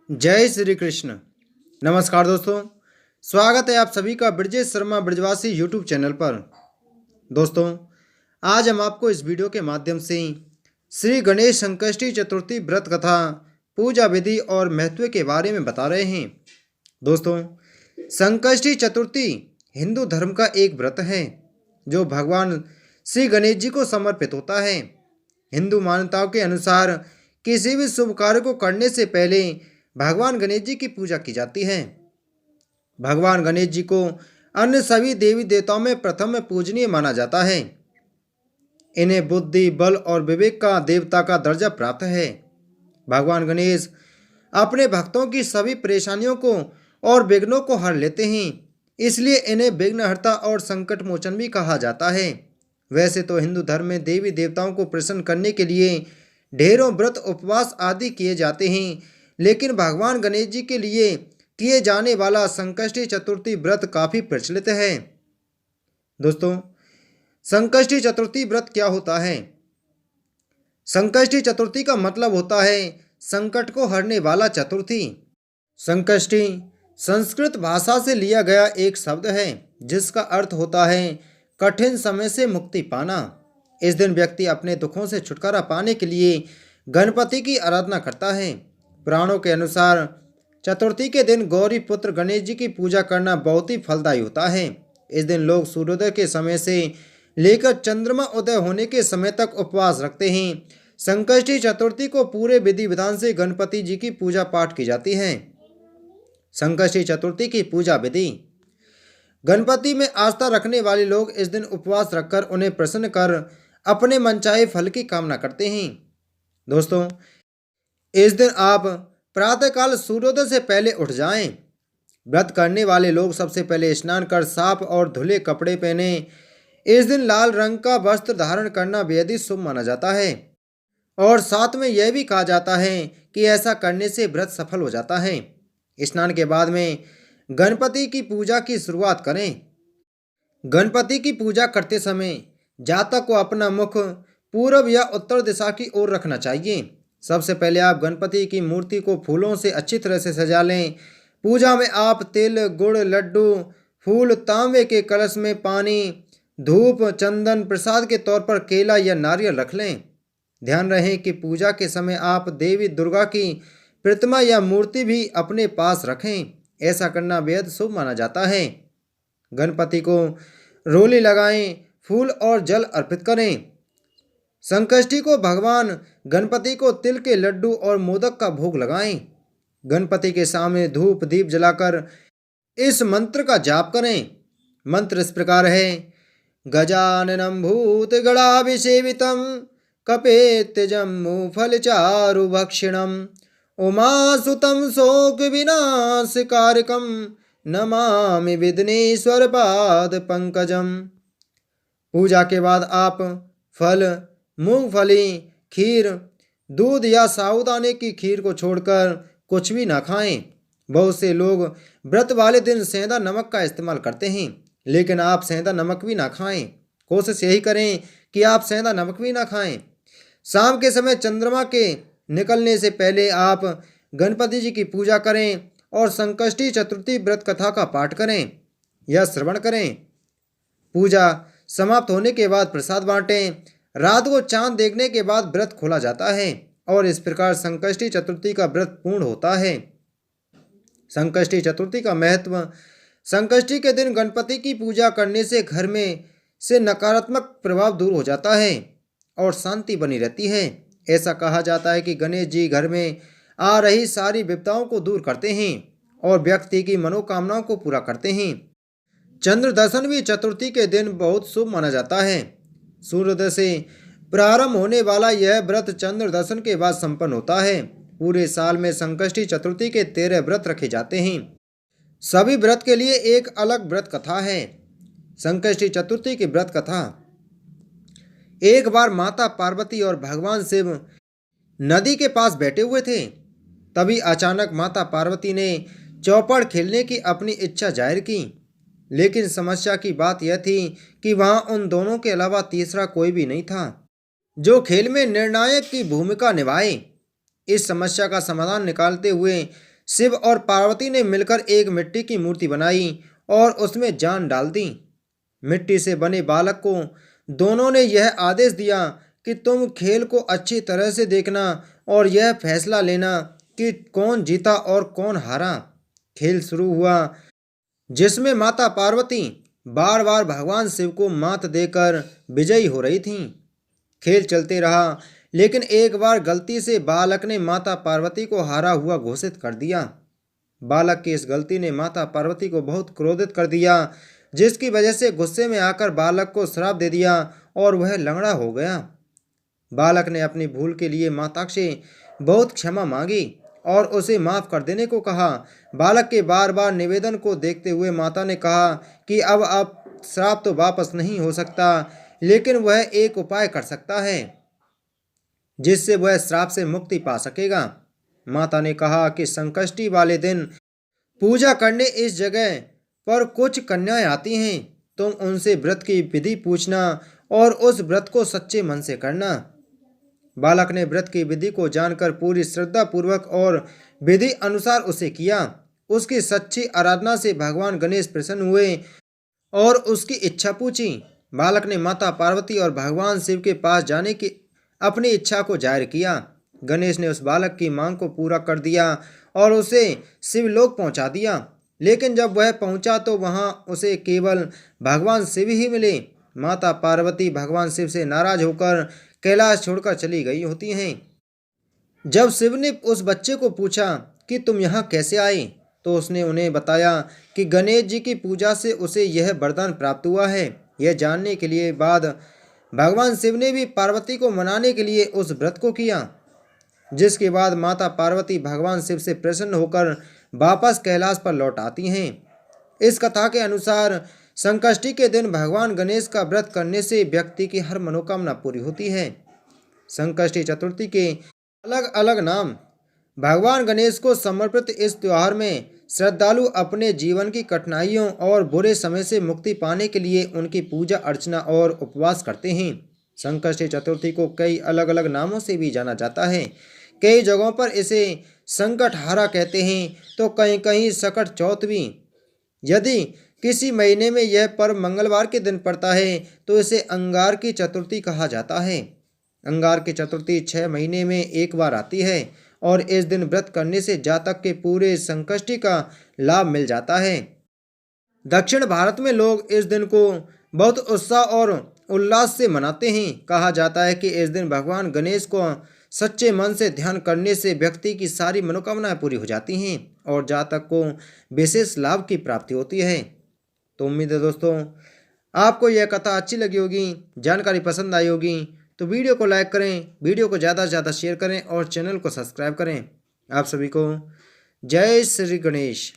जय श्री कृष्ण। नमस्कार दोस्तों, स्वागत है आप सभी का ब्रजेश शर्मा ब्रजवासी यूट्यूब चैनल पर। दोस्तों, आज हम आपको इस वीडियो के माध्यम से श्री गणेश संकष्टी चतुर्थी व्रत कथा, पूजा विधि और महत्व के बारे में बता रहे हैं। दोस्तों, संकष्टी चतुर्थी हिंदू धर्म का एक व्रत है जो भगवान श्री गणेश जी को समर्पित होता है। हिंदू मान्यताओं के अनुसार किसी भी शुभ कार्य को करने से पहले भगवान गणेश जी की पूजा की जाती है। भगवान गणेश जी को अन्य सभी देवी देवताओं में प्रथम में पूजनीय माना जाता है। इन्हें बुद्धि, बल और विवेक का देवता का दर्जा प्राप्त है। भगवान गणेश अपने भक्तों की सभी परेशानियों को और विघ्नों को हर लेते हैं, इसलिए इन्हें विघ्नहर्ता और संकट मोचन भी कहा जाता है। वैसे तो हिंदू धर्म में देवी देवताओं को प्रसन्न करने के लिए ढेरों व्रत, उपवास आदि किए जाते हैं, लेकिन भगवान गणेश जी के लिए किए जाने वाला संकष्टी चतुर्थी व्रत काफी प्रचलित है। दोस्तों, संकष्टी चतुर्थी व्रत क्या होता है? संकष्टी चतुर्थी का मतलब होता है संकट को हरने वाला चतुर्थी। संकष्टी संस्कृत भाषा से लिया गया एक शब्द है जिसका अर्थ होता है कठिन समय से मुक्ति पाना। इस दिन व्यक्ति अपने दुखों से छुटकारा पाने के लिए गणपति की आराधना करता है। पुराणों के अनुसार चतुर्थी के दिन गौरी पुत्र गणेश जी की पूजा करना बहुत ही फलदायी होता है। इस दिन लोग सूर्योदय के समय से लेकर चंद्रमा उदय होने के समय तक उपवास रखते हैं। संकष्टी चतुर्थी को पूरे विधि विधान से गणपति जी की पूजा पाठ की जाती है। संकष्टी चतुर्थी की पूजा विधि। गणपति में आस्था रखने वाले लोग इस दिन उपवास रखकर उन्हें प्रसन्न कर अपने मनचाहे फल की कामना करते हैं। दोस्तों, इस दिन आप प्रातःकाल सूर्योदय से पहले उठ जाएं। व्रत करने वाले लोग सबसे पहले स्नान कर साफ और धुले कपड़े पहने। इस दिन लाल रंग का वस्त्र धारण करना बेहद ही शुभ माना जाता है और साथ में यह भी कहा जाता है कि ऐसा करने से व्रत सफल हो जाता है। स्नान के बाद में गणपति की पूजा की शुरुआत करें। गणपति की पूजा करते समय जातक को अपना मुख पूर्व या उत्तर दिशा की ओर रखना चाहिए। सबसे पहले आप गणपति की मूर्ति को फूलों से अच्छी तरह से सजा लें। पूजा में आप तिल, गुड़, लड्डू, फूल, तांबे के कलश में पानी, धूप, चंदन, प्रसाद के तौर पर केला या नारियल रख लें। ध्यान रहे कि पूजा के समय आप देवी दुर्गा की प्रतिमा या मूर्ति भी अपने पास रखें। ऐसा करना बेहद शुभ माना जाता है। गणपति को रोली लगाएं, फूल और जल अर्पित करें। संकष्टी को भगवान गणपति को तिल के लड्डू और मोदक का भोग लगाएं। गणपति के सामने धूप दीप जलाकर इस मंत्र का जाप करें। मंत्र इस प्रकार है: गजाननं भूतगणाभिसेवितं कपेत्यजम्बू फलचारुभक्षिणं उमासुतं शोकविनाशकारकं नमामि विघ्नेश्वर पाद पंकजम। पूजा के बाद आप फल, मूंगफली, खीर, दूध या साबूदाने की खीर को छोड़कर कुछ भी ना खाएं। बहुत से लोग व्रत वाले दिन सेंधा नमक का इस्तेमाल करते हैं, लेकिन आप सेंधा नमक भी ना खाएं। कोशिश यही करें कि आप सेंधा नमक भी ना खाएं। शाम के समय चंद्रमा के निकलने से पहले आप गणपति जी की पूजा करें और संकष्टी चतुर्थी व्रत कथा का पाठ करें या श्रवण करें। पूजा समाप्त होने के बाद प्रसाद बांटें। रात को चांद देखने के बाद व्रत खोला जाता है और इस प्रकार संकष्टी चतुर्थी का व्रत पूर्ण होता है। संकष्टी चतुर्थी का महत्व। संकष्टी के दिन गणपति की पूजा करने से घर में से नकारात्मक प्रभाव दूर हो जाता है और शांति बनी रहती है। ऐसा कहा जाता है कि गणेश जी घर में आ रही सारी विपदाओं को दूर करते हैं और व्यक्ति की मनोकामनाओं को पूरा करते हैं। चंद्र दर्शन भी चतुर्थी के दिन बहुत शुभ माना जाता है। सूर्योदय से प्रारंभ होने वाला यह व्रत चंद्र दर्शन के बाद संपन्न होता है। पूरे साल में संकष्टी चतुर्थी के 13 व्रत रखे जाते हैं। सभी व्रत के लिए एक अलग व्रत कथा है। संकष्टी चतुर्थी की व्रत कथा। एक बार माता पार्वती और भगवान शिव नदी के पास बैठे हुए थे। तभी अचानक माता पार्वती ने चौपड़ खेलने की अपनी इच्छा जाहिर की, लेकिन समस्या की बात यह थी कि वहां उन दोनों के अलावा तीसरा कोई भी नहीं था जो खेल में निर्णायक की भूमिका निभाए। इस समस्या का समाधान निकालते हुए शिव और पार्वती ने मिलकर एक मिट्टी की मूर्ति बनाई और उसमें जान डाल दी। मिट्टी से बने बालक को दोनों ने यह आदेश दिया कि तुम खेल को अच्छी तरह से देखना और यह फैसला लेना कि कौन जीता और कौन हारा। खेल शुरू हुआ, जिसमें माता पार्वती बार बार भगवान शिव को मात देकर विजयी हो रही थीं। खेल चलते रहा, लेकिन एक बार गलती से बालक ने माता पार्वती को हारा हुआ घोषित कर दिया। बालक की इस गलती ने माता पार्वती को बहुत क्रोधित कर दिया, जिसकी वजह से गुस्से में आकर बालक को श्राप दे दिया और वह लंगड़ा हो गया। बालक ने अपनी भूल के लिए माता से बहुत क्षमा मांगी और उसे माफ कर देने को कहा। बालक के बार बार निवेदन को देखते हुए माता ने कहा कि अब श्राप तो वापस नहीं हो सकता, लेकिन वह एक उपाय कर सकता है जिससे वह श्राप से मुक्ति पा सकेगा। माता ने कहा कि संकष्टी वाले दिन पूजा करने इस जगह पर कुछ कन्याएं आती हैं। तुम उनसे व्रत की विधि पूछना और उस व्रत को सच्चे मन से करना। बालक ने व्रत की विधि को जानकर पूरी श्रद्धा पूर्वक और विधि अनुसार उसे किया। उसकी सच्ची आराधना से भगवान गणेश प्रसन्न हुए और उसकी इच्छा पूछी। बालक ने माता पार्वती और भगवान शिव के पास जाने की अपनी इच्छा को जाहिर किया। गणेश ने उस बालक की मांग को पूरा कर दिया और उसे शिवलोक पहुंचा दिया। लेकिन जब वह पहुंचा तो वहां उसे केवल भगवान शिव ही मिले। माता पार्वती भगवान शिव से नाराज होकर कैलाश छोड़कर चली गई होती हैं। जब शिव ने उस बच्चे को पूछा कि तुम यहाँ कैसे आए, तो उसने उन्हें बताया कि गणेश जी की पूजा से उसे यह वरदान प्राप्त हुआ है। यह जानने के लिए बाद भगवान शिव ने भी पार्वती को मनाने के लिए उस व्रत को किया, जिसके बाद माता पार्वती भगवान शिव से प्रसन्न होकर वापस कैलाश पर लौट आती हैं। इस कथा के अनुसार संकष्टी के दिन भगवान गणेश का व्रत करने से व्यक्ति की हर मनोकामना पूरी होती है। संकष्टी चतुर्थी के अलग अलग नाम। भगवान गणेश को समर्पित इस त्योहार में श्रद्धालु अपने जीवन की कठिनाइयों और बुरे समय से मुक्ति पाने के लिए उनकी पूजा अर्चना और उपवास करते हैं। संकष्टी चतुर्थी को कई अलग अलग नामों से भी जाना जाता है। कई जगहों पर इसे संकटहारा कहते हैं तो कहीं कहीं सकट चौथ भी। यदि किसी महीने में यह पर्व मंगलवार के दिन पड़ता है तो इसे अंगार की चतुर्थी कहा जाता है। अंगार की चतुर्थी 6 महीने में एक बार आती है और इस दिन व्रत करने से जातक के पूरे संकष्टी का लाभ मिल जाता है। दक्षिण भारत में लोग इस दिन को बहुत उत्साह और उल्लास से मनाते हैं। कहा जाता है कि इस दिन भगवान गणेश को सच्चे मन से ध्यान करने से व्यक्ति की सारी मनोकामनाएं पूरी हो जाती हैं और जातक को विशेष लाभ की प्राप्ति होती है। तो उम्मीद है दोस्तों आपको यह कथा अच्छी लगी होगी, जानकारी पसंद आई होगी। तो वीडियो को लाइक करें, वीडियो को ज़्यादा से ज़्यादा शेयर करें और चैनल को सब्सक्राइब करें। आप सभी को जय श्री गणेश।